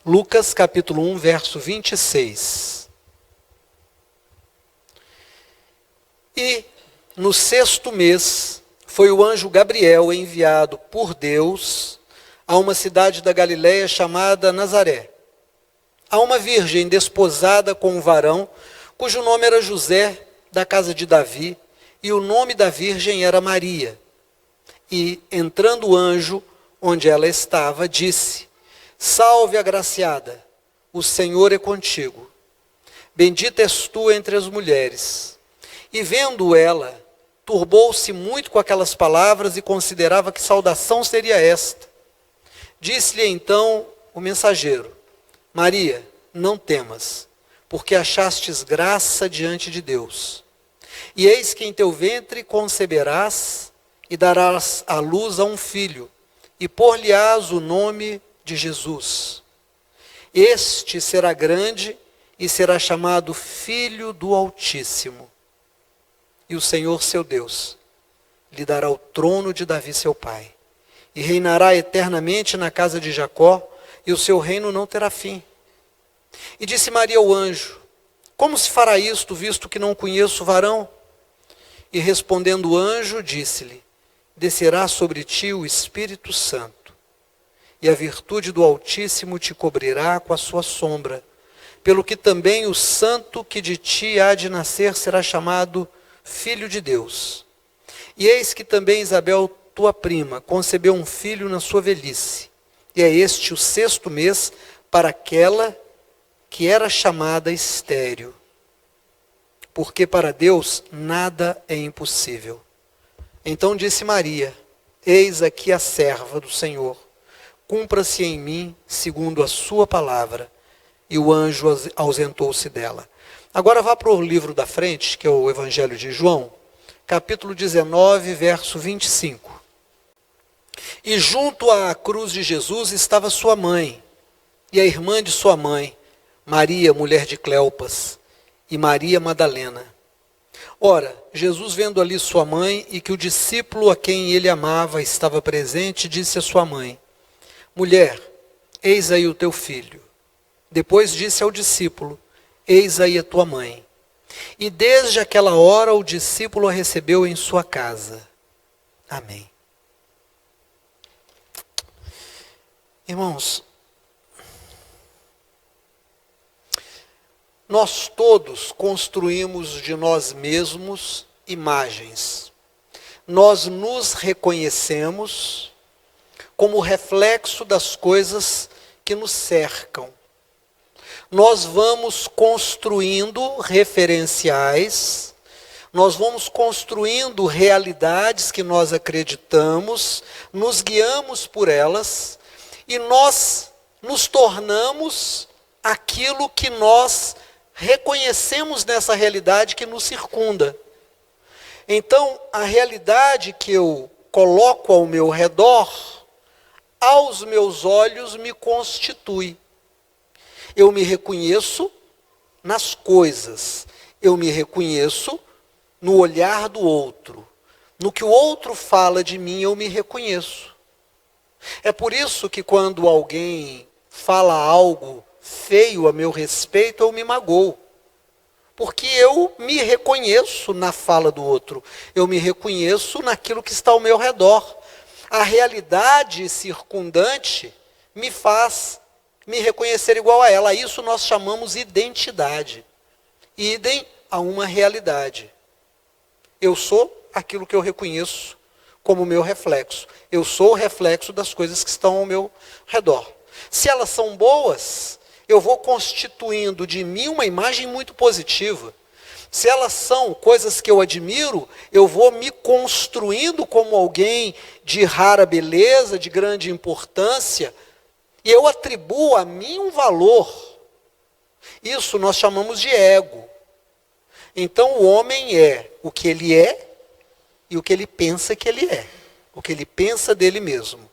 Lucas capítulo 1, verso 26. E no 6º mês foi o anjo Gabriel enviado por Deus a uma cidade da Galileia chamada Nazaré, a uma virgem desposada com um varão, cujo nome era José, da casa de Davi, e o nome da virgem era Maria. E, entrando o anjo onde ela estava, disse: Salve, agraciada, o Senhor é contigo. Bendita és tu entre as mulheres. E vendo ela, turbou-se muito com aquelas palavras e considerava que saudação seria esta. Disse-lhe então o mensageiro: Maria, não temas, porque achastes graça diante de Deus. E eis que em teu ventre conceberás e darás à luz a um filho, e por-lhe-ás o nome de Jesus. Este será grande e será chamado Filho do Altíssimo. E o Senhor seu Deus lhe dará o trono de Davi seu pai, e reinará eternamente na casa de Jacó, e o seu reino não terá fim. E disse Maria ao anjo: Como se fará isto, visto que não conheço varão? E respondendo o anjo, disse-lhe: Descerá sobre ti o Espírito Santo, e a virtude do Altíssimo te cobrirá com a sua sombra, pelo que também o santo que de ti há de nascer será chamado Filho de Deus. E eis que também Isabel, tua prima, concebeu um filho na sua velhice, e é este o 6º mês para aquela que era chamada estéril, porque para Deus nada é impossível. Então disse Maria: Eis aqui a serva do Senhor, cumpra-se em mim segundo a sua palavra. E o anjo ausentou-se dela. Agora vá para o livro da frente, que é o Evangelho de João, capítulo 19, verso 25. E junto à cruz de Jesus estava sua mãe, e a irmã de sua mãe, Maria, mulher de Cleopas, e Maria Madalena. Ora, Jesus, vendo ali sua mãe, e que o discípulo a quem ele amava estava presente, disse à sua mãe: Mulher, eis aí o teu filho. Depois disse ao discípulo: Eis aí a tua mãe. E desde aquela hora o discípulo a recebeu em sua casa. Amém. Irmãos, nós todos construímos de nós mesmos imagens. Nós nos reconhecemos como reflexo das coisas que nos cercam. Nós vamos construindo referenciais, nós vamos construindo realidades que nós acreditamos, nos guiamos por elas, e nós nos tornamos aquilo que nós reconhecemos nessa realidade que nos circunda. Então, a realidade que eu coloco ao meu redor, aos meus olhos, me constitui. Eu me reconheço nas coisas, eu me reconheço no olhar do outro. No que o outro fala de mim, eu me reconheço. É por isso que quando alguém fala algo feio a meu respeito, eu me magoo. Porque eu me reconheço na fala do outro, eu me reconheço naquilo que está ao meu redor. A realidade circundante me faz me reconhecer igual a ela. Isso nós chamamos identidade. Idem a uma realidade. Eu sou aquilo que eu reconheço como meu reflexo. Eu sou o reflexo das coisas que estão ao meu redor. Se elas são boas, eu vou constituindo de mim uma imagem muito positiva. Se elas são coisas que eu admiro, eu vou me construindo como alguém de rara beleza, de grande importância, e eu atribuo a mim um valor. Isso nós chamamos de ego. Então o homem é o que ele é e o que ele pensa que ele é. O que ele pensa dele mesmo.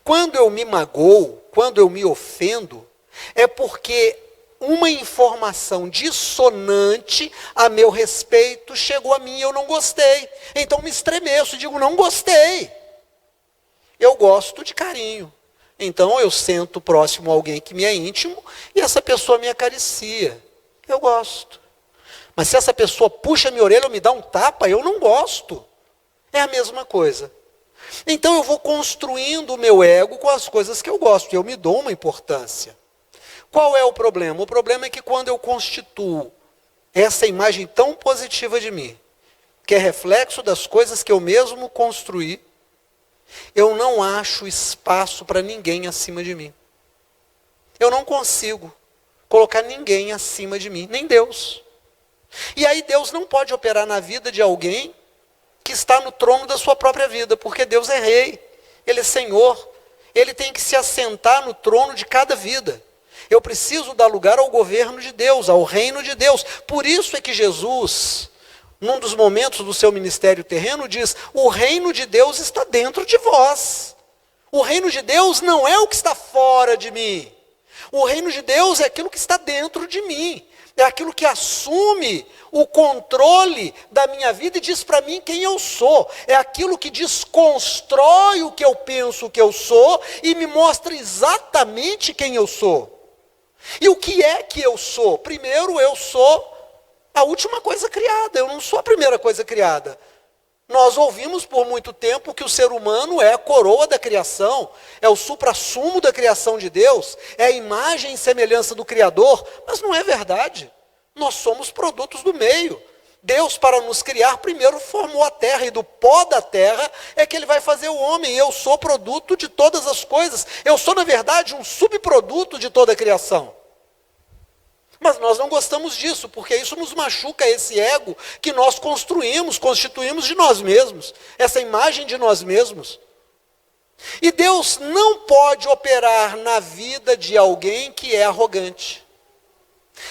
Quando eu me magoo, quando eu me ofendo, é porque uma informação dissonante a meu respeito chegou a mim e eu não gostei. Então me estremeço e digo: não gostei. Eu gosto de carinho. Então eu sento próximo a alguém que me é íntimo e essa pessoa me acaricia. Eu gosto. Mas se essa pessoa puxa minha orelha ou me dá um tapa, eu não gosto. É a mesma coisa. Então eu vou construindo o meu ego com as coisas que eu gosto, e eu me dou uma importância. Qual é o problema? O problema é que quando eu constituo essa imagem tão positiva de mim, que é reflexo das coisas que eu mesmo construí, eu não acho espaço para ninguém acima de mim. Eu não consigo colocar ninguém acima de mim, nem Deus. E aí Deus não pode operar na vida de alguém que está no trono da sua própria vida, porque Deus é rei, Ele é Senhor, Ele tem que se assentar no trono de cada vida. Eu preciso dar lugar ao governo de Deus, ao reino de Deus. Por isso é que Jesus, num dos momentos do seu ministério terreno, diz: o reino de Deus está dentro de vós. O reino de Deus não é o que está fora de mim. O reino de Deus é aquilo que está dentro de mim. É aquilo que assume o controle da minha vida e diz para mim quem eu sou. É aquilo que desconstrói o que eu penso que eu sou e me mostra exatamente quem eu sou. E o que é que eu sou? Primeiro, eu sou a última coisa criada, eu não sou a primeira coisa criada. Nós ouvimos por muito tempo que o ser humano é a coroa da criação, é o suprassumo da criação de Deus, é a imagem e semelhança do Criador, mas não é verdade. Nós somos produtos do meio. Deus, para nos criar, primeiro formou a terra, e do pó da terra é que Ele vai fazer o homem. Eu sou produto de todas as coisas. Eu sou, na verdade, um subproduto de toda a criação. Mas nós não gostamos disso, porque isso nos machuca, esse ego que nós constituímos de nós mesmos, essa imagem de nós mesmos. E Deus não pode operar na vida de alguém que é arrogante.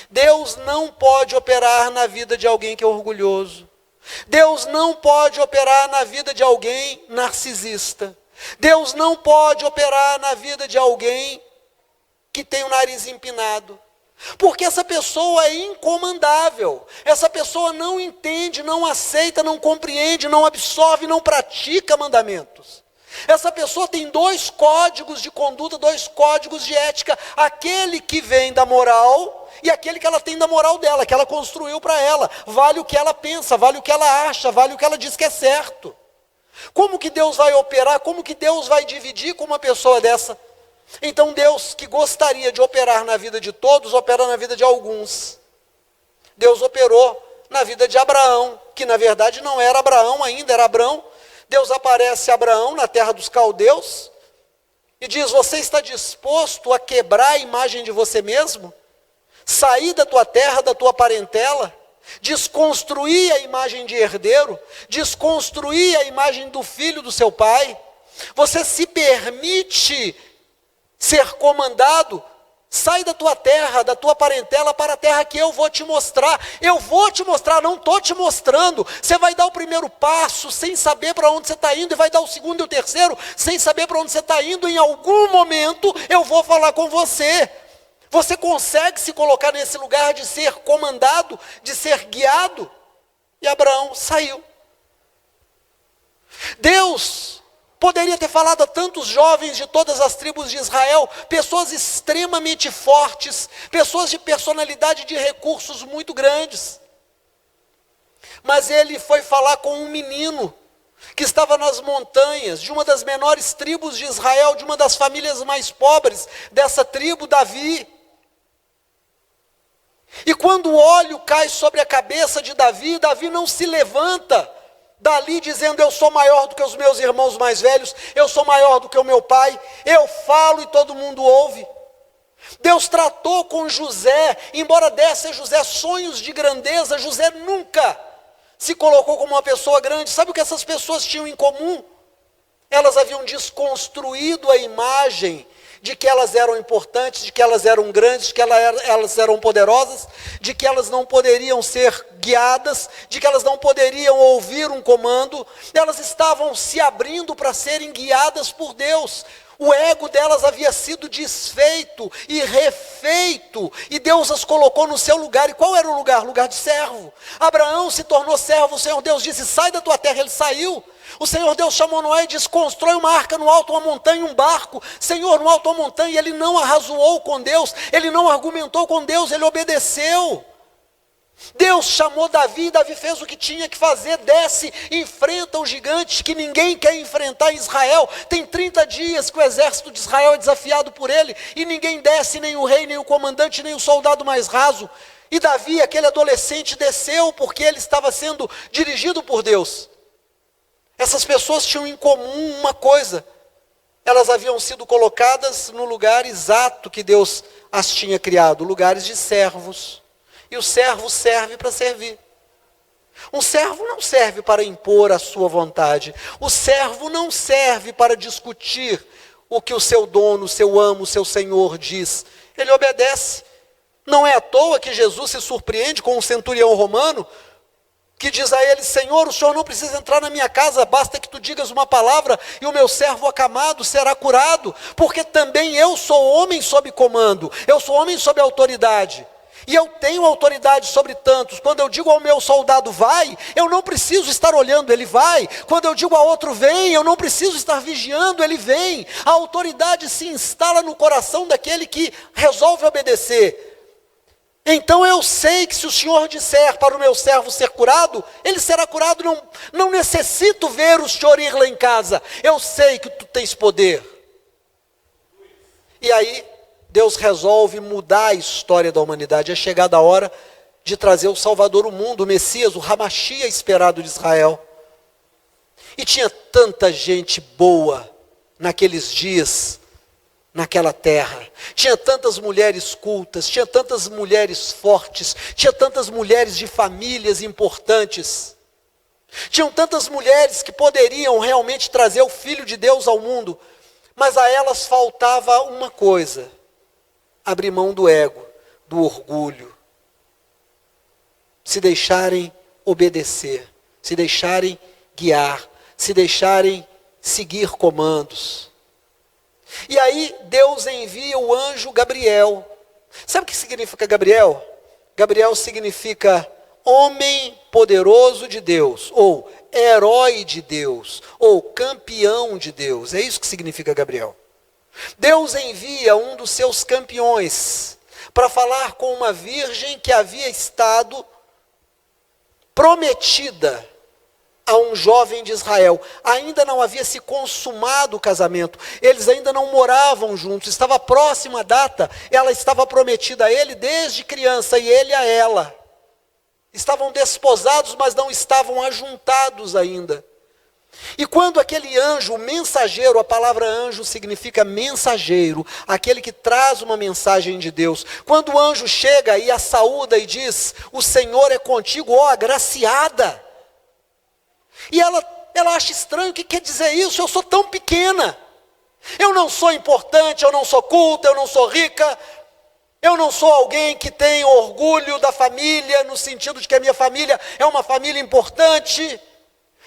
Deus não pode operar na vida de alguém que é orgulhoso. Deus não pode operar na vida de alguém narcisista. Deus não pode operar na vida de alguém que tem o nariz empinado. Porque essa pessoa é incomandável, essa pessoa não entende, não aceita, não compreende, não absorve, não pratica mandamentos. Essa pessoa tem dois códigos de conduta, dois códigos de ética, aquele que vem da moral e aquele que ela tem da moral dela, que ela construiu para ela. Vale o que ela pensa, vale o que ela acha, vale o que ela diz que é certo. Como que Deus vai operar, como que Deus vai dividir com uma pessoa dessa? Então Deus, que gostaria de operar na vida de todos, opera na vida de alguns. Deus operou na vida de Abraão, que na verdade não era Abraão ainda, era Abrão. Deus aparece a Abraão na terra dos caldeus e diz: você está disposto a quebrar a imagem de você mesmo? Sair da tua terra, da tua parentela? Desconstruir a imagem de herdeiro? Desconstruir a imagem do filho do seu pai? Você se permite ser comandado? Sai da tua terra, da tua parentela para a terra que eu vou te mostrar. Eu vou te mostrar, não estou te mostrando. Você vai dar o primeiro passo sem saber para onde você está indo, e vai dar o segundo e o terceiro sem saber para onde você está indo. Em algum momento eu vou falar com você. Você consegue se colocar nesse lugar de ser comandado, de ser guiado? E Abraão saiu. Deus poderia ter falado a tantos jovens de todas as tribos de Israel, pessoas extremamente fortes, pessoas de personalidade, de recursos muito grandes. Mas ele foi falar com um menino que estava nas montanhas, de uma das menores tribos de Israel, de uma das famílias mais pobres dessa tribo, Davi. E quando o óleo cai sobre a cabeça de Davi, Davi não se levanta dali dizendo: eu sou maior do que os meus irmãos mais velhos, eu sou maior do que o meu pai, eu falo e todo mundo ouve. Deus tratou com José, embora desse a José sonhos de grandeza, José nunca se colocou como uma pessoa grande. Sabe o que essas pessoas tinham em comum? Elas haviam desconstruído a imagem de que elas eram importantes, de que elas eram grandes, de que elas eram poderosas, de que elas não poderiam ser guiadas, de que elas não poderiam ouvir um comando. Elas estavam se abrindo para serem guiadas por Deus. O ego delas havia sido desfeito e refeito, e Deus as colocou no seu lugar. E qual era o lugar? Lugar de servo. Abraão se tornou servo, o Senhor Deus disse, sai da tua terra, ele saiu. O Senhor Deus chamou Noé e disse, constrói uma arca no alto, uma montanha, um barco. Senhor, no alto, uma montanha, e ele não arrazoou com Deus, ele não argumentou com Deus, ele obedeceu. Deus chamou Davi, e Davi fez o que tinha que fazer, desce, enfrenta os gigantes que ninguém quer enfrentar em Israel. Tem 30 dias que o exército de Israel é desafiado por ele, e ninguém desce, nem o rei, nem o comandante, nem o soldado mais raso. E Davi, aquele adolescente, desceu porque ele estava sendo dirigido por Deus. Essas pessoas tinham em comum uma coisa: elas haviam sido colocadas no lugar exato que Deus as tinha criado, lugares de servos. E o servo serve para servir. Um servo não serve para impor a sua vontade. O servo não serve para discutir o que o seu dono, o seu amo, o seu senhor diz. Ele obedece. Não é à toa que Jesus se surpreende com um centurião romano, que diz a ele, Senhor, o Senhor não precisa entrar na minha casa, basta que tu digas uma palavra e o meu servo acamado será curado, porque também eu sou homem sob comando, eu sou homem sob autoridade. E eu tenho autoridade sobre tantos. Quando eu digo ao meu soldado vai, eu não preciso estar olhando, ele vai. Quando eu digo a outro vem, eu não preciso estar vigiando, ele vem. A autoridade se instala no coração daquele que resolve obedecer. Então eu sei que se o Senhor disser para o meu servo ser curado, ele será curado. Não necessito ver o Senhor ir lá em casa. Eu sei que tu tens poder. E aí Deus resolve mudar a história da humanidade. É chegada a hora de trazer o Salvador ao mundo, o Messias, o Hamashia esperado de Israel. E tinha tanta gente boa naqueles dias, naquela terra. Tinha tantas mulheres cultas, tinha tantas mulheres fortes, tinha tantas mulheres de famílias importantes. Tinham tantas mulheres que poderiam realmente trazer o Filho de Deus ao mundo, mas a elas faltava uma coisa: abrir mão do ego, do orgulho, se deixarem obedecer, se deixarem guiar, se deixarem seguir comandos. E aí Deus envia o anjo Gabriel. Sabe o que significa Gabriel? Gabriel significa homem poderoso de Deus, ou herói de Deus, ou campeão de Deus. É isso que significa Gabriel. Deus envia um dos seus campeões para falar com uma virgem que havia estado prometida a um jovem de Israel. Ainda não havia se consumado o casamento, eles ainda não moravam juntos, estava próxima a data, ela estava prometida a ele desde criança e ele a ela. Estavam desposados, mas não estavam ajuntados ainda. E quando aquele anjo, o mensageiro, a palavra anjo significa mensageiro, aquele que traz uma mensagem de Deus. Quando o anjo chega e a saúda e diz, o Senhor é contigo, ó agraciada. E ela acha estranho, o que quer dizer isso? Eu sou tão pequena, eu não sou importante, eu não sou culta, eu não sou rica, eu não sou alguém que tem orgulho da família, no sentido de que a minha família é uma família importante.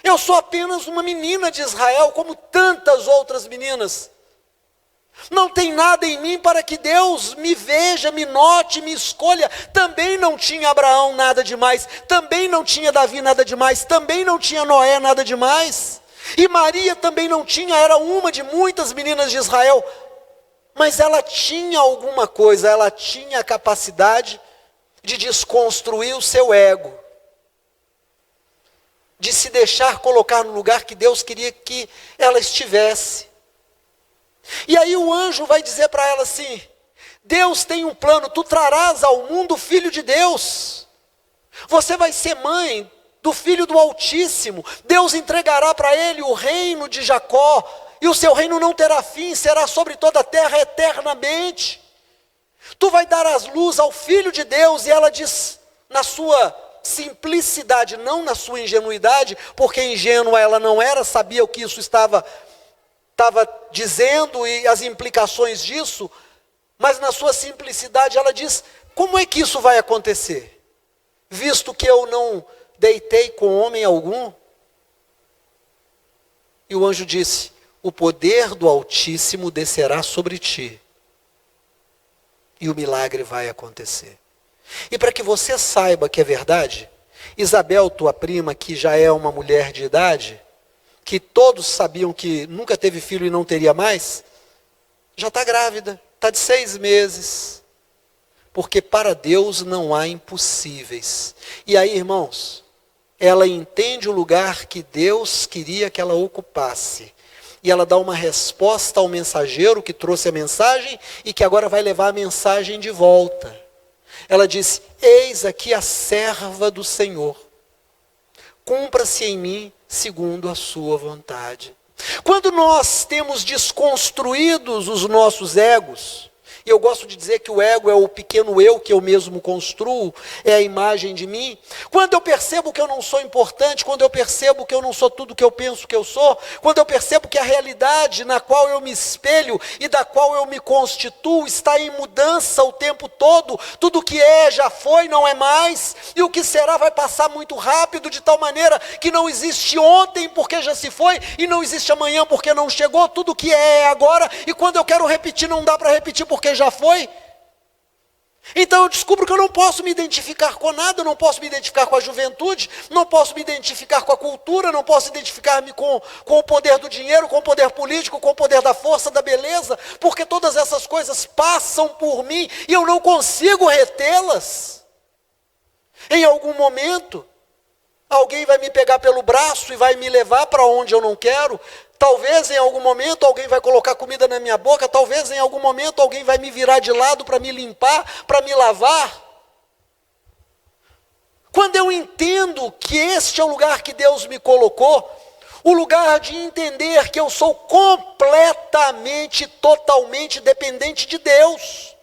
Eu sou apenas uma menina de Israel, como tantas outras meninas. Não tem nada em mim para que Deus me veja, me note, me escolha. Também não tinha Abraão nada demais, também não tinha Davi nada demais, também não tinha Noé nada demais. E Maria também não tinha, era uma de muitas meninas de Israel. Mas ela tinha alguma coisa, ela tinha a capacidade de desconstruir o seu ego, de se deixar colocar no lugar que Deus queria que ela estivesse. E aí o anjo vai dizer para ela assim, Deus tem um plano, tu trarás ao mundo o Filho de Deus. Você vai ser mãe do Filho do Altíssimo. Deus entregará para ele o reino de Jacó, e o seu reino não terá fim, será sobre toda a terra eternamente. Tu vai dar as luz ao Filho de Deus, e ela diz, na sua simplicidade, não na sua ingenuidade, porque ingênua ela não era, sabia o que isso estava dizendo e as implicações disso, mas na sua simplicidade ela diz, como é que isso vai acontecer? Visto que eu não deitei com homem algum? E o anjo disse, o poder do Altíssimo descerá sobre ti. E o milagre vai acontecer. E para que você saiba que é verdade, Isabel, tua prima, que já é uma mulher de idade, que todos sabiam que nunca teve filho e não teria mais, já está grávida, está de 6 meses. Porque para Deus não há impossíveis. E aí, irmãos, ela entende o lugar que Deus queria que ela ocupasse. E ela dá uma resposta ao mensageiro que trouxe a mensagem e que agora vai levar a mensagem de volta. Ela disse: eis aqui a serva do Senhor. Cumpra-se em mim segundo a sua vontade. Quando nós temos desconstruídos os nossos egos, e eu gosto de dizer que o ego é o pequeno eu que eu mesmo construo, é a imagem de mim. Quando eu percebo que eu não sou importante, quando eu percebo que eu não sou tudo que eu penso que eu sou, quando eu percebo que a realidade na qual eu me espelho e da qual eu me constituo está em mudança o tempo todo, tudo que é já foi, não é mais, e o que será vai passar muito rápido, de tal maneira que não existe ontem porque já se foi, e não existe amanhã porque não chegou, tudo que é agora, e quando eu quero repetir não dá para repetir porque já foi. Então eu descubro que eu não posso me identificar com nada, eu não posso me identificar com a juventude, não posso me identificar com a cultura, não posso identificar-me com o poder do dinheiro, com o poder político, com o poder da força, da beleza, porque todas essas coisas passam por mim e eu não consigo retê-las. Em algum momento, alguém vai me pegar pelo braço e vai me levar para onde eu não quero. Talvez em algum momento alguém vai colocar comida na minha boca, talvez em algum momento alguém vai me virar de lado para me limpar, para me lavar. Quando eu entendo que este é o lugar que Deus me colocou, o lugar de entender que eu sou completamente, totalmente dependente de Deus,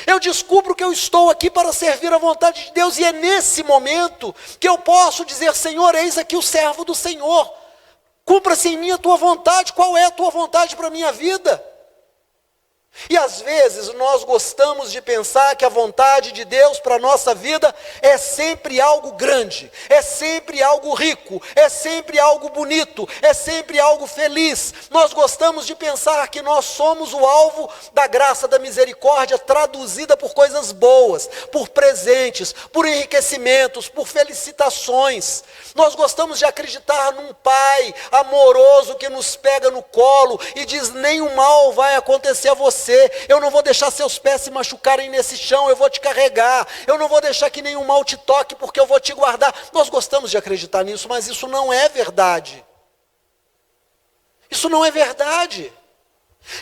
eu descubro que eu estou aqui para servir a vontade de Deus, e é nesse momento que eu posso dizer: Senhor, eis aqui o servo do Senhor. Cumpra-se em mim a tua vontade. Qual é a tua vontade para a minha vida? E às vezes nós gostamos de pensar que a vontade de Deus para a nossa vida é sempre algo grande, é sempre algo rico, é sempre algo bonito, é sempre algo feliz. Nós gostamos de pensar que nós somos o alvo da graça, da misericórdia, traduzida por coisas boas, por presentes, por enriquecimentos, por felicitações. Nós gostamos de acreditar num Pai amoroso que nos pega no colo e diz: nenhum mal vai acontecer a você. Eu não vou deixar seus pés se machucarem nesse chão, eu vou te carregar. Eu não vou deixar que nenhum mal te toque, porque eu vou te guardar. Nós gostamos de acreditar nisso, mas isso não é verdade. Isso não é verdade.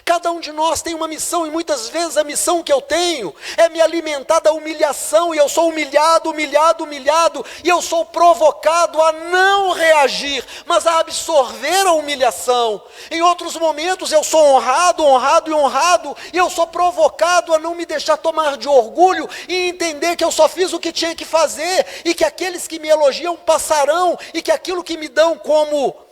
Cada um de nós tem uma missão, e muitas vezes a missão que eu tenho é me alimentar da humilhação, e eu sou humilhado, e eu sou provocado a não reagir, mas a absorver a humilhação. Em outros momentos eu sou honrado, e eu sou provocado a não me deixar tomar de orgulho e entender que eu só fiz o que tinha que fazer, e que aqueles que me elogiam passarão, e que aquilo que me dão como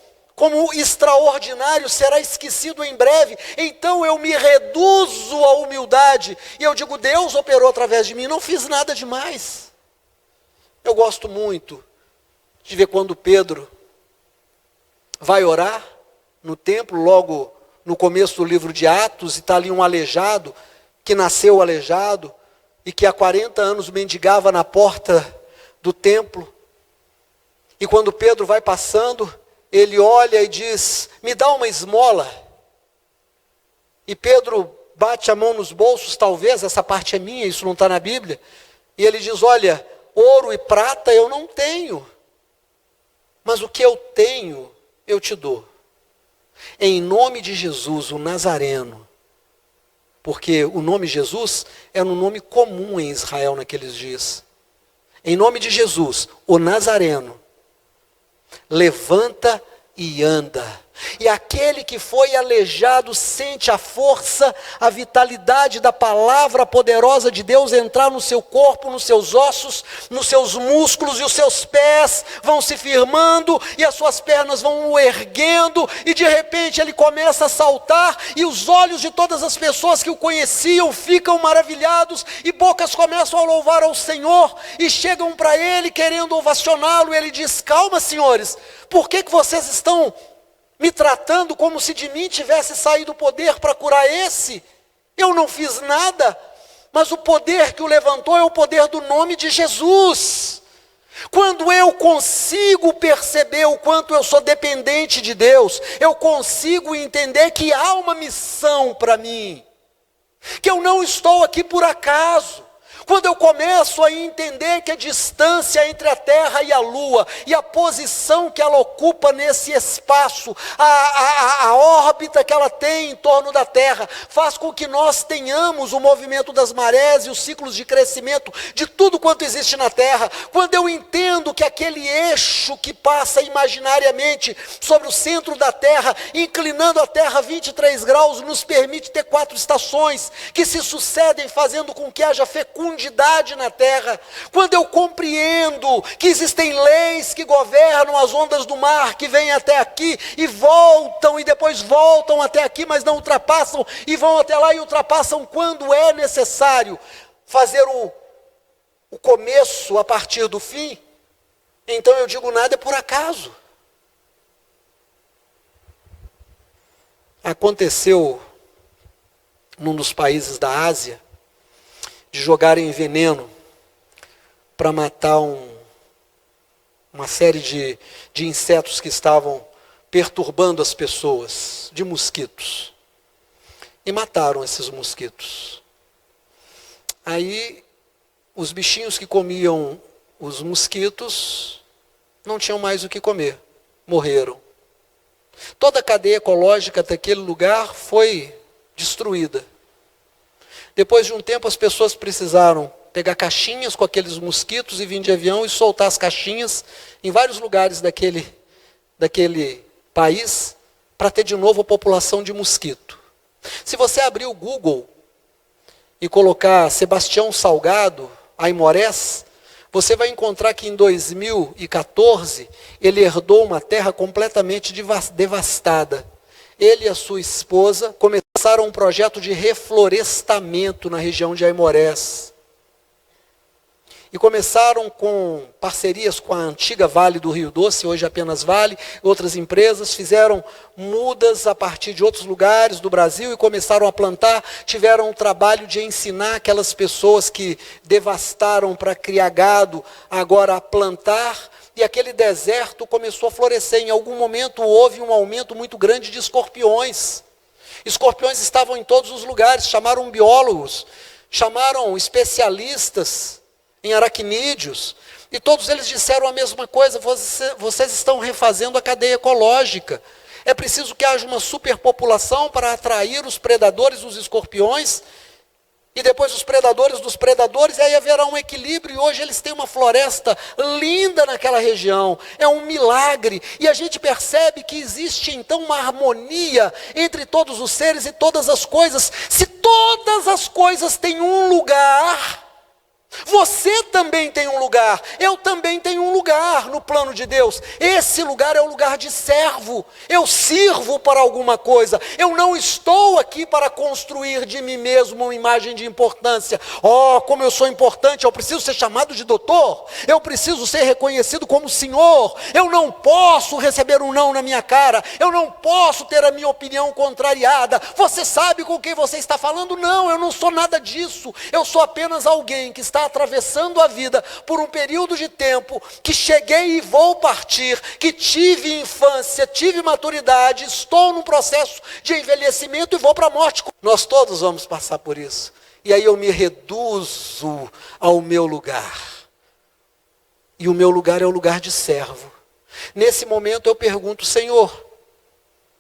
extraordinário será esquecido em breve. Então eu me reduzo à humildade e eu digo: Deus operou através de mim, não fiz nada demais. Eu gosto muito de ver quando Pedro vai orar no templo, logo no começo do livro de Atos, e está ali um aleijado, que nasceu aleijado, e que há 40 anos mendigava na porta do templo. E quando Pedro vai passando, ele olha e diz: me dá uma esmola. E Pedro bate a mão nos bolsos, talvez, essa parte é minha, isso não está na Bíblia. E ele diz: olha, ouro e prata eu não tenho, mas o que eu tenho, eu te dou. Em nome de Jesus, o Nazareno. Porque o nome Jesus era um nome comum em Israel naqueles dias. Em nome de Jesus, o Nazareno, levanta e anda. E aquele que foi aleijado sente a força, a vitalidade da palavra poderosa de Deus entrar no seu corpo, nos seus ossos, nos seus músculos, e os seus pés vão se firmando, e as suas pernas vão o erguendo, e de repente ele começa a saltar, e os olhos de todas as pessoas que o conheciam ficam maravilhados, e bocas começam a louvar ao Senhor, e chegam para ele querendo ovacioná-lo. Ele diz: calma, senhores, por que vocês estão me tratando como se de mim tivesse saído o poder para curar esse. Eu não fiz nada, mas o poder que o levantou é o poder do nome de Jesus. Quando eu consigo perceber o quanto eu sou dependente de Deus, eu consigo entender que há uma missão para mim, que eu não estou aqui por acaso. Quando eu começo a entender que a distância entre a Terra e a Lua, e a posição que ela ocupa nesse espaço, a órbita que ela tem em torno da Terra, faz com que nós tenhamos o movimento das marés e os ciclos de crescimento de tudo quanto existe na Terra. Quando eu entendo que aquele eixo que passa imaginariamente sobre o centro da Terra, inclinando a Terra 23 graus, nos permite ter 4 estações que se sucedem, fazendo com que haja fecundidade na terra. Quando eu compreendo que existem leis que governam as ondas do mar, que vêm até aqui e voltam, e depois voltam até aqui, mas não ultrapassam, e vão até lá e ultrapassam quando é necessário fazer o começo a partir do fim, então eu digo, nada é por acaso. Aconteceu num dos países da Ásia, de jogarem veneno para matar uma série de insetos que estavam perturbando as pessoas, de mosquitos. E mataram esses mosquitos. Aí, os bichinhos que comiam os mosquitos não tinham mais o que comer, morreram. Toda a cadeia ecológica daquele lugar foi destruída. Depois de um tempo, as pessoas precisaram pegar caixinhas com aqueles mosquitos e vir de avião e soltar as caixinhas em vários lugares daquele país para ter de novo a população de mosquito. Se você abrir o Google e colocar Sebastião Salgado, Aimorés, você vai encontrar que em 2014 ele herdou uma terra completamente devastada. Ele e a sua esposa começaram um projeto de reflorestamento na região de Aimorés. E começaram com parcerias com a antiga Vale do Rio Doce, hoje apenas Vale, outras empresas, fizeram mudas a partir de outros lugares do Brasil e começaram a plantar, tiveram o trabalho de ensinar aquelas pessoas que devastaram para criar gado, agora a plantar, e aquele deserto começou a florescer. Em algum momento houve um aumento muito grande de escorpiões. Escorpiões estavam em todos os lugares, chamaram biólogos, chamaram especialistas em aracnídeos, e todos eles disseram a mesma coisa: vocês estão refazendo a cadeia ecológica. É preciso que haja uma superpopulação para atrair os predadores, os escorpiões, e depois os predadores dos predadores, e aí haverá um equilíbrio, e hoje eles têm uma floresta linda naquela região, é um milagre, e a gente percebe que existe então uma harmonia entre todos os seres e todas as coisas. Se todas as coisas têm um lugar, você também tem um lugar, eu também tenho um lugar no plano de Deus. Esse lugar é o lugar de servo. Eu sirvo para alguma coisa. Eu não estou aqui para construir de mim mesmo uma imagem de importância. Oh, como eu sou importante, eu preciso ser chamado de doutor, eu preciso ser reconhecido como senhor, eu não posso receber um não na minha cara, eu não posso ter a minha opinião contrariada. Você sabe com quem você está falando? Não, eu não sou nada disso. Eu sou apenas alguém que está atravessando a vida por um período de tempo, que cheguei e vou partir, que tive infância, tive maturidade, estou num processo de envelhecimento e vou para a morte. Nós todos vamos passar por isso. E aí eu me reduzo ao meu lugar. E o meu lugar é o lugar de servo. Nesse momento eu pergunto: Senhor,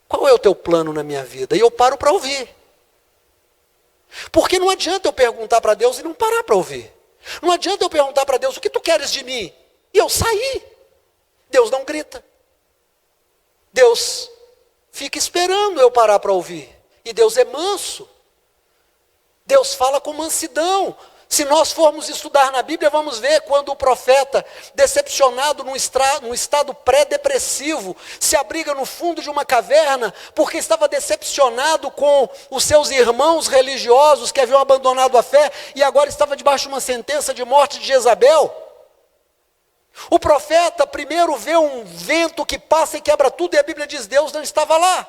qual é o teu plano na minha vida? E eu paro para ouvir. Porque não adianta eu perguntar para Deus e não parar para ouvir. Não adianta eu perguntar para Deus: o que tu queres de mim? E eu sair. Deus não grita. Deus fica esperando eu parar para ouvir. E Deus é manso. Deus fala com mansidão. Se nós formos estudar na Bíblia, vamos ver quando o profeta, decepcionado num estado pré-depressivo, se abriga no fundo de uma caverna, porque estava decepcionado com os seus irmãos religiosos que haviam abandonado a fé, e agora estava debaixo de uma sentença de morte de Jezabel. O profeta primeiro vê um vento que passa e quebra tudo, e a Bíblia diz: Deus não estava lá.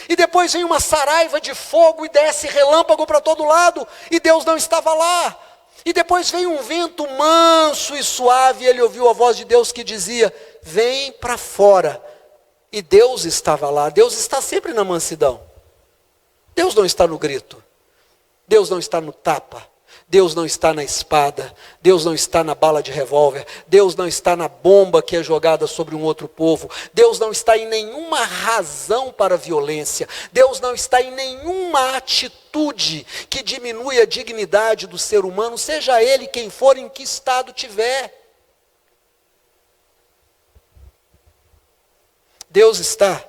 E depois vem uma saraiva de fogo e desce relâmpago para todo lado, e Deus não estava lá. E depois vem um vento manso e suave, e ele ouviu a voz de Deus que dizia: vem para fora. E Deus estava lá. Deus está sempre na mansidão. Deus não está no grito. Deus não está no tapa. Deus não está na espada. Deus não está na bala de revólver. Deus não está na bomba que é jogada sobre um outro povo. Deus não está em nenhuma razão para a violência. Deus não está em nenhuma atitude que diminui a dignidade do ser humano, seja ele quem for, em que estado tiver. Deus está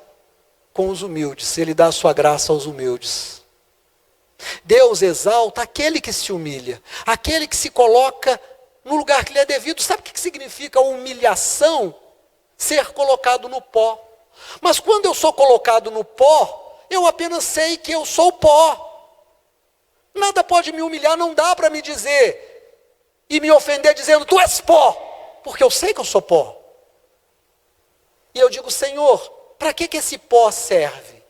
com os humildes. Ele dá a sua graça aos humildes. Deus exalta aquele que se humilha, aquele que se coloca no lugar que lhe é devido. Sabe o que significa humilhação? Ser colocado no pó. Mas quando eu sou colocado no pó, eu apenas sei que eu sou pó. Nada pode me humilhar, não dá para me dizer e me ofender dizendo: tu és pó, porque eu sei que eu sou pó. E eu digo: Senhor, para que esse pó serve?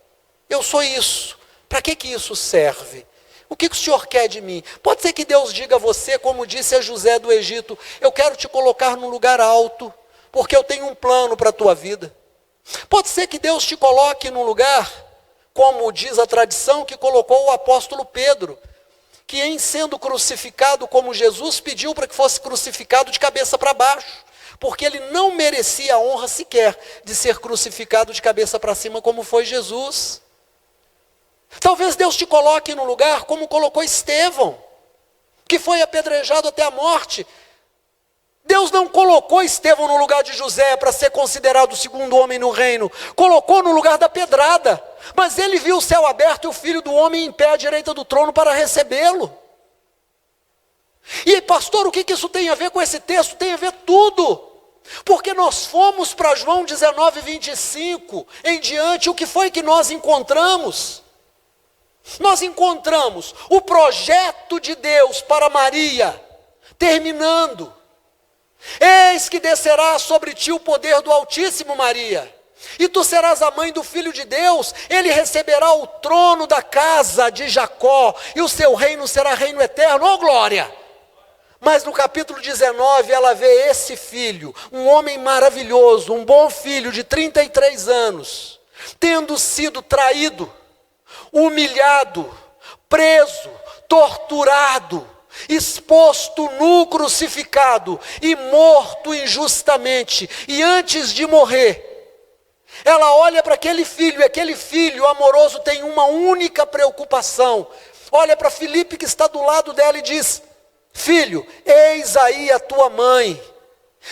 Eu sou isso. Para que isso serve? O que o Senhor quer de mim? Pode ser que Deus diga a você, como disse a José do Egito: eu quero te colocar num lugar alto, porque eu tenho um plano para a tua vida. Pode ser que Deus te coloque num lugar, como diz a tradição, que colocou o apóstolo Pedro, que em sendo crucificado como Jesus, pediu para que fosse crucificado de cabeça para baixo, porque ele não merecia a honra sequer de ser crucificado de cabeça para cima como foi Jesus. Talvez Deus te coloque no lugar como colocou Estevão, que foi apedrejado até a morte. Deus não colocou Estevão no lugar de José para ser considerado o segundo homem no reino. Colocou no lugar da pedrada. Mas ele viu o céu aberto e o Filho do Homem em pé à direita do trono para recebê-lo. E pastor, o que isso tem a ver com esse texto? Tem a ver tudo. Porque nós fomos para João 19:25 em diante. O que foi que nós encontramos? Nós encontramos o projeto de Deus para Maria, terminando. Eis que descerá sobre ti o poder do Altíssimo, Maria, e tu serás a mãe do Filho de Deus. Ele receberá o trono da casa de Jacó, e o seu reino será reino eterno. Oh, glória! Mas no capítulo 19 ela vê esse filho, um homem maravilhoso, um bom filho de 33 anos, tendo sido traído, humilhado, preso, torturado, exposto nu, crucificado e morto injustamente. E antes de morrer, ela olha para aquele filho, e aquele filho amoroso tem uma única preocupação. Olha para Filipe, que está do lado dela, e diz: filho, eis aí a tua mãe.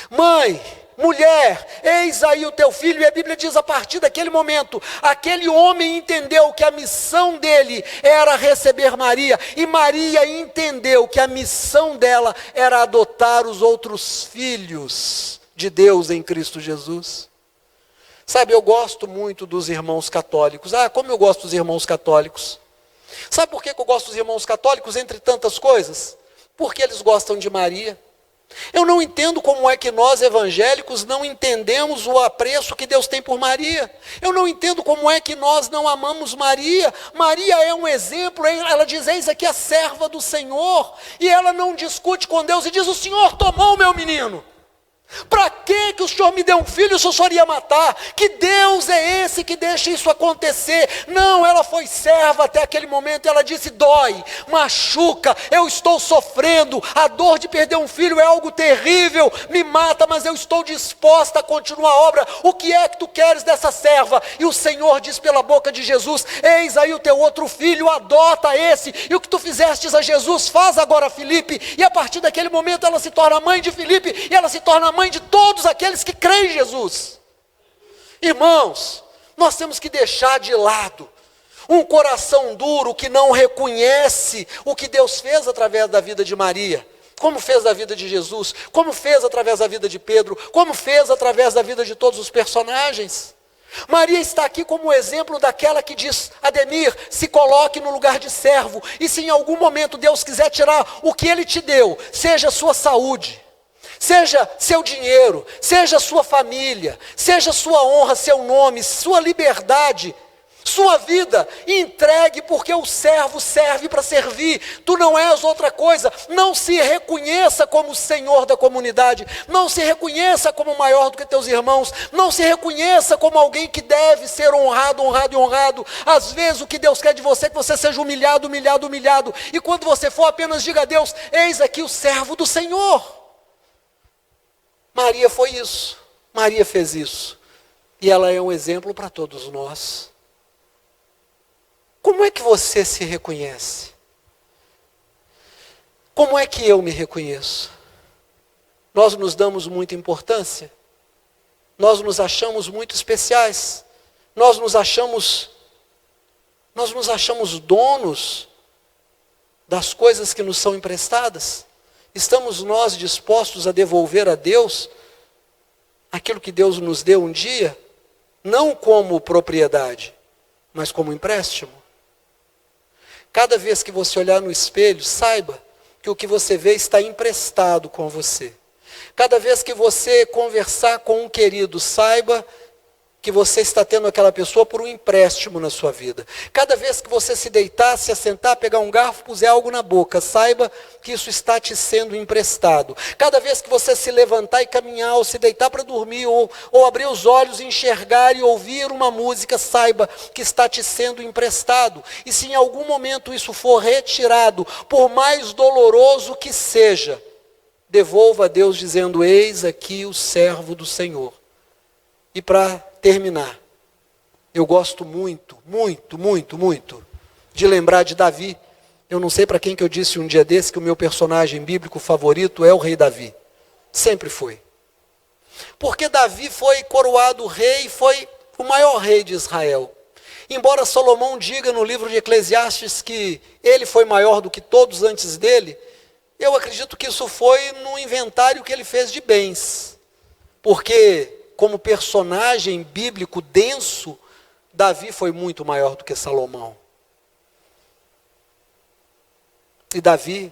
Mãe, mulher, eis aí o teu filho. E a Bíblia diz: a partir daquele momento, aquele homem entendeu que a missão dele era receber Maria, e Maria entendeu que a missão dela era adotar os outros filhos de Deus em Cristo Jesus. Sabe, eu gosto muito dos irmãos católicos. Como eu gosto dos irmãos católicos. Sabe por que eu gosto dos irmãos católicos, entre tantas coisas? Porque eles gostam de Maria. Eu não entendo como é que nós evangélicos não entendemos o apreço que Deus tem por Maria. Eu não entendo como é que nós não amamos Maria. Maria é um exemplo, ela diz: eis aqui a serva do Senhor. E ela não discute com Deus e diz: o Senhor tomou o meu menino. Para que o Senhor me deu um filho se o Senhor ia matar? Que Deus é esse que deixa isso acontecer? Não, ela foi serva até aquele momento. Ela disse: dói, machuca, eu estou sofrendo, a dor de perder um filho é algo terrível, me mata, mas eu estou disposta a continuar a obra. O que é que tu queres dessa serva? E o Senhor diz pela boca de Jesus: eis aí o teu outro filho, adota esse. E o que tu fizestes a Jesus, faz agora a Filipe. E a partir daquele momento ela se torna mãe de Filipe, e ela se torna mãe de todos aqueles que creem em Jesus. Irmãos, nós temos que deixar de lado um coração duro que não reconhece o que Deus fez através da vida de Maria, como fez da vida de Jesus, como fez através da vida de Pedro, como fez através da vida de todos os personagens. Maria está aqui como exemplo daquela que diz: Ademir, se coloque no lugar de servo, e se em algum momento Deus quiser tirar o que Ele te deu, seja a sua saúde, seja seu dinheiro, seja sua família, seja sua honra, seu nome, sua liberdade, sua vida, entregue, porque o servo serve para servir. Tu não és outra coisa. Não se reconheça como senhor da comunidade, não se reconheça como maior do que teus irmãos, não se reconheça como alguém que deve ser honrado, honrado e honrado. Às vezes o que Deus quer de você é que você seja humilhado, humilhado, humilhado, e quando você for, apenas diga a Deus: eis aqui o servo do Senhor. Maria foi isso, Maria fez isso, e ela é um exemplo para todos nós. Como é que você se reconhece? Como é que eu me reconheço? Nós nos damos muita importância, nós nos achamos muito especiais, nós nos achamos donos das coisas que nos são emprestadas. Estamos nós dispostos a devolver a Deus aquilo que Deus nos deu um dia, não como propriedade, mas como empréstimo? Cada vez que você olhar no espelho, saiba que o que você vê está emprestado com você. Cada vez que você conversar com um querido, saiba que você está tendo aquela pessoa por um empréstimo na sua vida. Cada vez que você se deitar, se assentar, pegar um garfo, puser algo na boca, saiba que isso está te sendo emprestado. Cada vez que você se levantar e caminhar, ou se deitar para dormir, ou abrir os olhos e enxergar e ouvir uma música, saiba que está te sendo emprestado. E se em algum momento isso for retirado, por mais doloroso que seja, devolva a Deus dizendo: eis aqui o servo do Senhor. E para terminar, eu gosto muito de lembrar de Davi. Eu não sei para quem que eu disse um dia desse que o meu personagem bíblico favorito é o rei Davi. Sempre foi. Porque Davi foi coroado rei, foi o maior rei de Israel. Embora Salomão diga no livro de Eclesiastes que ele foi maior do que todos antes dele, eu acredito que isso foi no inventário que ele fez de bens. Porque como personagem bíblico denso, Davi foi muito maior do que Salomão. E Davi,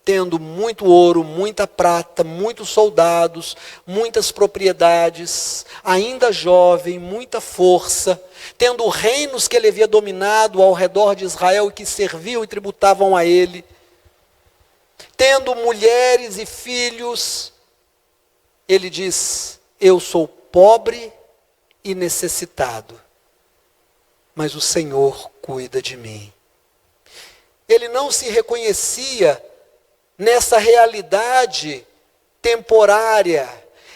tendo muito ouro, muita prata, muitos soldados, muitas propriedades, ainda jovem, muita força, tendo reinos que ele havia dominado ao redor de Israel e que serviam e tributavam a ele, tendo mulheres e filhos, ele diz: eu sou pobre e necessitado, mas o Senhor cuida de mim. Ele não se reconhecia nessa realidade temporária.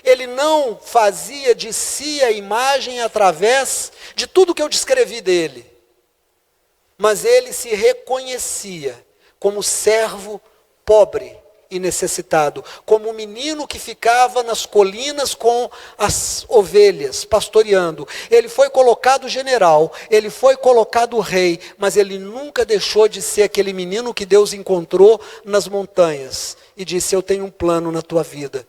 Ele não fazia de si a imagem através de tudo que eu descrevi dele. Mas ele se reconhecia como servo pobre e necessitado, como um menino que ficava nas colinas com as ovelhas, pastoreando. Ele foi colocado general, ele foi colocado rei, mas ele nunca deixou de ser aquele menino que Deus encontrou nas montanhas e disse: eu tenho um plano na tua vida.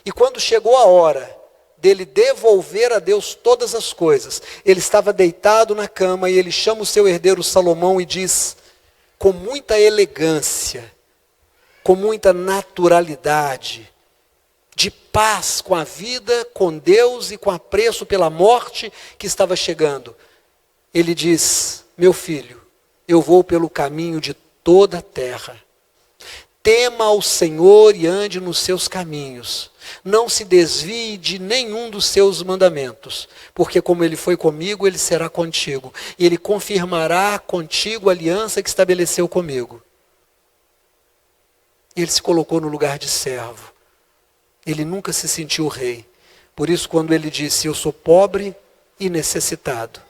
E quando chegou a hora dele devolver a Deus todas as coisas, ele estava deitado na cama e ele chama o seu herdeiro Salomão e diz, com muita elegância, com muita naturalidade, de paz com a vida, com Deus e com apreço pela morte que estava chegando. Ele diz: meu filho, eu vou pelo caminho de toda a terra. Tema ao Senhor e ande nos seus caminhos. Não se desvie de nenhum dos seus mandamentos, porque como ele foi comigo, ele será contigo. E ele confirmará contigo a aliança que estabeleceu comigo. Ele se colocou no lugar de servo. Ele nunca se sentiu rei. Por isso, quando ele disse: eu sou pobre e necessitado,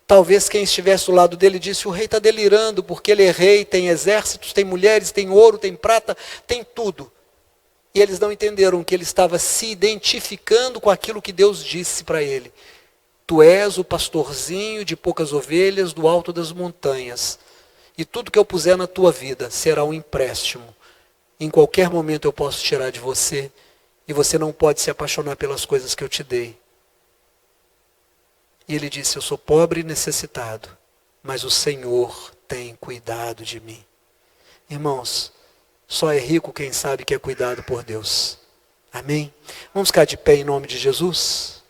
talvez quem estivesse do lado dele disse: o rei está delirando, porque ele é rei, tem exércitos, tem mulheres, tem ouro, tem prata, tem tudo. E eles não entenderam que ele estava se identificando com aquilo que Deus disse para ele: tu és o pastorzinho de poucas ovelhas do alto das montanhas. E tudo que eu puser na tua vida será um empréstimo. Em qualquer momento eu posso tirar de você, e você não pode se apaixonar pelas coisas que eu te dei. E ele disse: eu sou pobre e necessitado, mas o Senhor tem cuidado de mim. Irmãos, Só é rico quem sabe que é cuidado por Deus. Amém? Vamos ficar de pé em nome de Jesus?